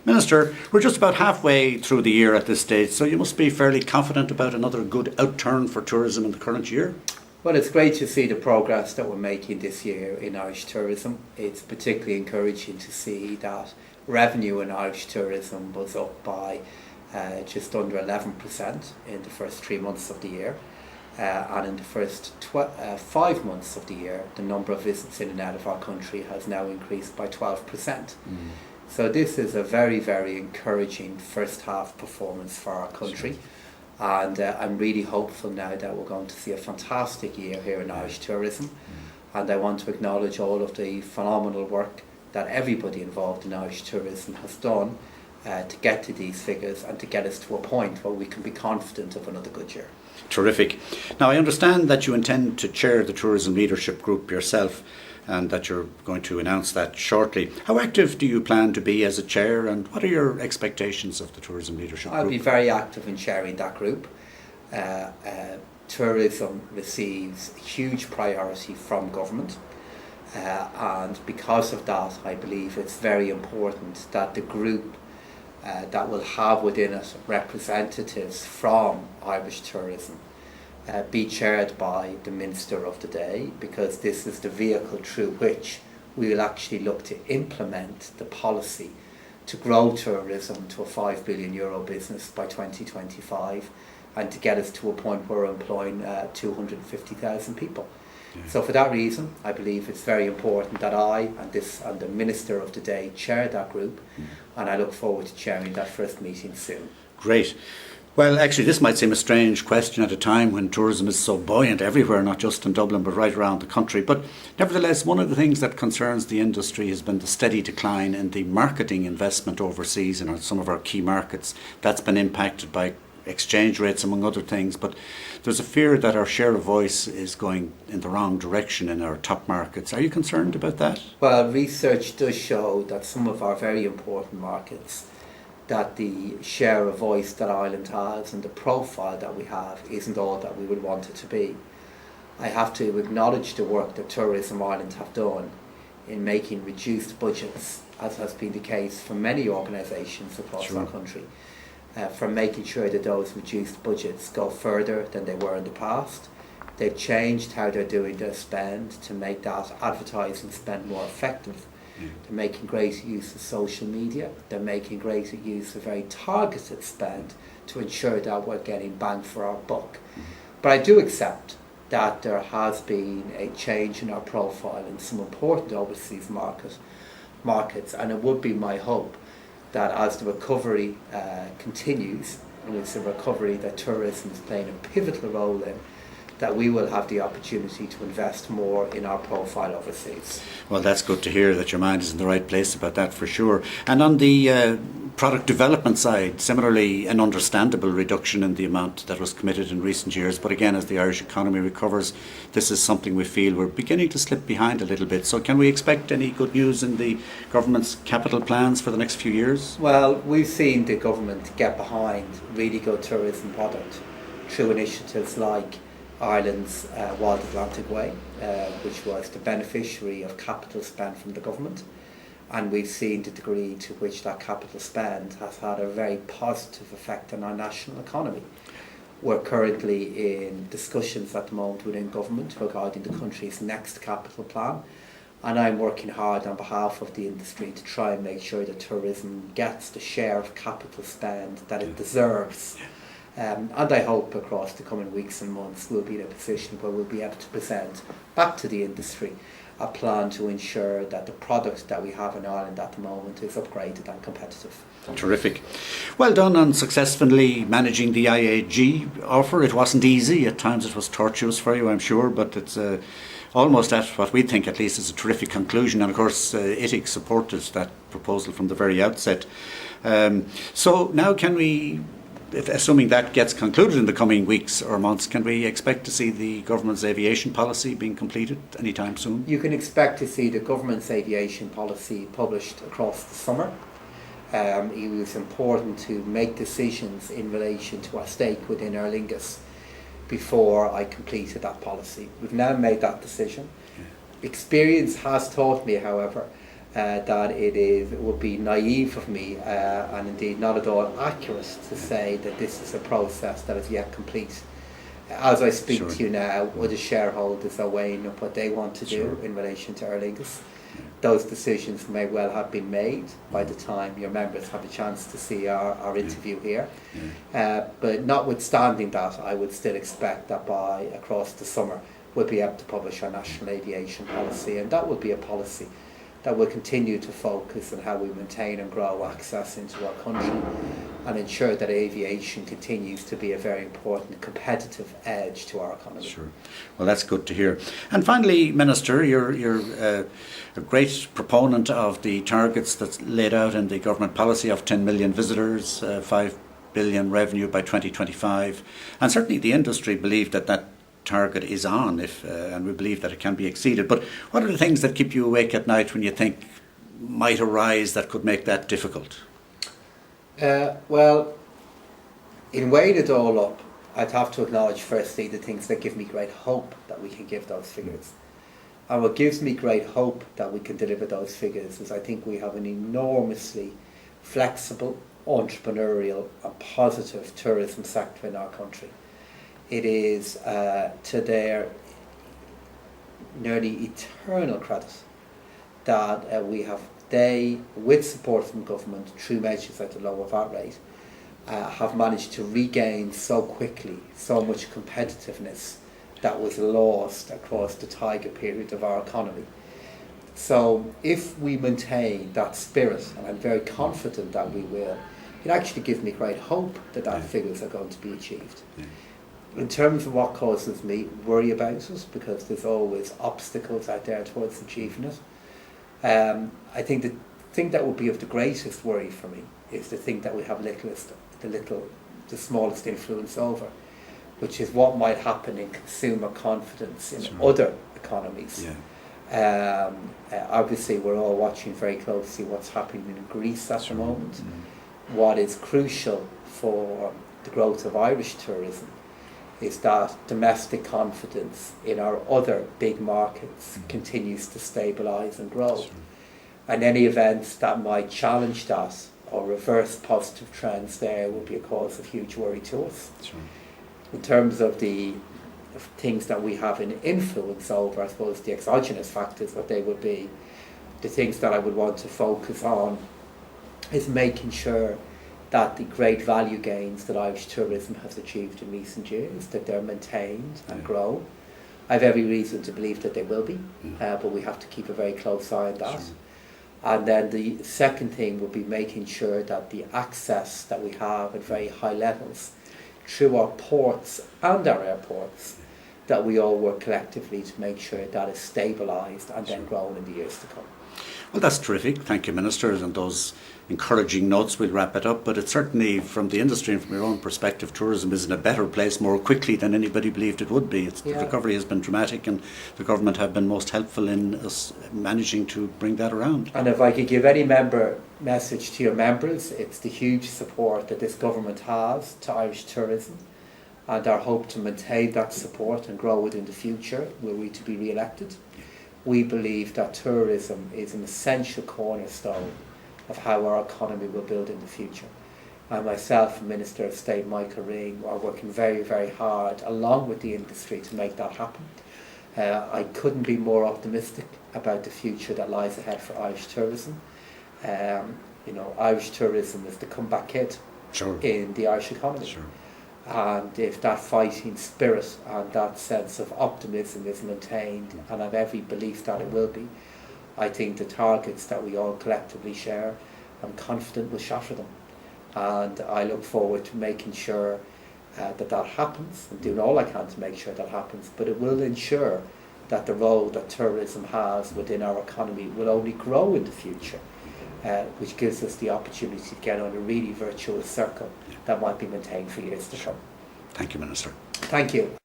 Minister, we're just about halfway through the year at this stage, so you must be fairly confident about another good outturn for tourism in the current year. Well, it's great to see the progress that we're making this year in Irish tourism. It's particularly encouraging to see that revenue in Irish tourism was up by just under 11% in the first 3 months of the year. And in the first 5 months of the year, the number of visits in and out of our country has now increased by 12%. So this is a very, very encouraging first half performance for our country. And I'm really hopeful now that we're going to see a fantastic year here in Irish tourism. And I want to acknowledge all of the phenomenal work that everybody involved in Irish tourism has done to get to these figures and to get us to a point where we can be confident of another good year. Terrific. Now, I understand that you intend to chair the Tourism Leadership Group yourself and that you're going to announce that shortly. How active do you plan to be as a chair, and what are your expectations of the Tourism Leadership Group? I'll be very active in chairing that group. Tourism receives huge priority from government, and because of that, I believe it's very important that the group that will have within it representatives from Irish tourism be chaired by the Minister of the Day, because this is the vehicle through which we will actually look to implement the policy to grow tourism to a €5 billion business by 2025 and to get us to a point where we're employing 250,000 people. So for that reason, I believe it's very important that I and the Minister of the Day chair that group, and I look forward to chairing that first meeting soon. Great. Well, actually, this might seem a strange question at a time when tourism is so buoyant everywhere, not just in Dublin, but right around the country. But nevertheless, one of the things that concerns the industry has been the steady decline in the marketing investment overseas in some of our key markets. That's been impacted by exchange rates, among other things. But there's a fear that our share of voice is going in the wrong direction in our top markets. Are you concerned about that? Well, research does show that some of our very important markets, that the share of voice that Ireland has and the profile that we have isn't all that we would want it to be. I have to acknowledge the work that Tourism Ireland have done in making reduced budgets, as has been the case for many organisations across our country, for making sure that those reduced budgets go further than they were in the past. They've changed how they're doing their spend to make that advertising spend more effective. They're making greater use of social media. They're making greater use of very targeted spend to ensure that we're getting bang for our buck. But I do accept that there has been a change in our profile in some important overseas markets, and it would be my hope that as the recovery continues, and it's a recovery that tourism is playing a pivotal role in, that we will have the opportunity to invest more in our profile overseas. Well, that's good to hear that your mind is in the right place about that, for sure. And on the product development side, similarly, an understandable reduction in the amount that was committed in recent years. But again, as the Irish economy recovers, this is something we feel we're beginning to slip behind a little bit. So can we expect any good news in the government's capital plans for the next few years? Well, we've seen the government get behind really good tourism product through initiatives like Ireland's Wild Atlantic Way, which was the beneficiary of capital spend from the government. And we've seen the degree to which that capital spend has had a very positive effect on our national economy. We're currently in discussions at the moment within government regarding the country's next capital plan, and I'm working hard on behalf of the industry to try and make sure that tourism gets the share of capital spend that it deserves. And I hope across the coming weeks and months we'll be in a position where we'll be able to present back to the industry a plan to ensure that the product that we have in Ireland at the moment is upgraded and competitive. Terrific. Well done on successfully managing the IAG offer. It wasn't easy. At times it was tortuous for you, I'm sure, but it's almost at what we think at least is a terrific conclusion. And of course ITIC supported that proposal from the very outset. So now can we, assuming that gets concluded in the coming weeks or months, can we expect to see the government's aviation policy being completed anytime soon? You can expect to see the government's aviation policy published across the summer. It was important to make decisions in relation to our stake within Aer Lingus before I completed that policy. We've now made that decision. Experience has taught me, however, that it would be naive of me and indeed not at all accurate to say that this is a process that is yet complete. As I speak Sure. to you now, other shareholders are weighing up what they want to do Sure. in relation to Aer Lingus. Those decisions may well have been made by the time your members have a chance to see our interview here. But notwithstanding that, I would still expect that by across the summer we'll be able to publish our national aviation policy, and that will be a policy that will continue to focus on how we maintain and grow access into our country and ensure that aviation continues to be a very important competitive edge to our economy. Sure. Well, that's good to hear. And finally, Minister, you're a great proponent of the targets that's laid out in the government policy of 10 million visitors, 5 billion revenue by 2025. And certainly the industry believe that that target is on, and we believe that it can be exceeded. But what are the things that keep you awake at night when you think might arise that could make that difficult? Well, in weighing it all up, I'd have to acknowledge firstly the things that give me great hope that we can give those figures. And what gives me great hope that we can deliver those figures is I think we have an enormously flexible, entrepreneurial and positive tourism sector in our country. It is to their nearly eternal credit that we have, with support from government through measures like the lower VAT rate, have managed to regain so quickly so much competitiveness that was lost across the tiger period of our economy. So if we maintain that spirit, and I'm very confident that we will, it actually gives me great hope that figures are going to be achieved. In terms of what causes me worry about it, because there's always obstacles out there towards achieving it, I think the thing that would be of the greatest worry for me is the thing that we have the smallest influence over, which is what might happen in consumer confidence in other economies. Obviously, we're all watching very closely what's happening in Greece at the moment. What is crucial for the growth of Irish tourism is that domestic confidence in our other big markets continues to stabilise and grow. And any events that might challenge that or reverse positive trends there will be a cause of huge worry to us. In terms of the things that we have an influence over, I suppose the exogenous factors, what they would be, the things that I would want to focus on is making sure that the great value gains that Irish tourism has achieved in recent years, that they're maintained and grow. I have every reason to believe that they will be, but we have to keep a very close eye on that. And then the second thing would be making sure that the access that we have at very high levels through our ports and our airports, that we all work collectively to make sure that is stabilised and then grown in the years to come. Well, that's terrific. Thank you, Ministers. And those encouraging notes, we'll wrap it up. But it's certainly, from the industry and from your own perspective, tourism is in a better place more quickly than anybody believed it would be. The recovery has been dramatic, and the government have been most helpful in us managing to bring that around. And if I could give any member message to your members, it's the huge support that this government has to Irish tourism, and our hope to maintain that support and grow it in the future were we to be re-elected. We believe that tourism is an essential cornerstone of how our economy will build in the future. And myself and Minister of State Michael Ring are working very, very hard along with the industry to make that happen. I couldn't be more optimistic about the future that lies ahead for Irish tourism. Irish tourism is the comeback kid in the Irish economy. And if that fighting spirit and that sense of optimism is maintained, and I have every belief that it will be, I think the targets that we all collectively share, I'm confident will shatter them. And I look forward to making sure that happens, and doing all I can to make sure that happens. But it will ensure that the role that tourism has within our economy will only grow in the future, which gives us the opportunity to get on a really virtuous circle that might be maintained for years to come. Thank you, Minister. Thank you.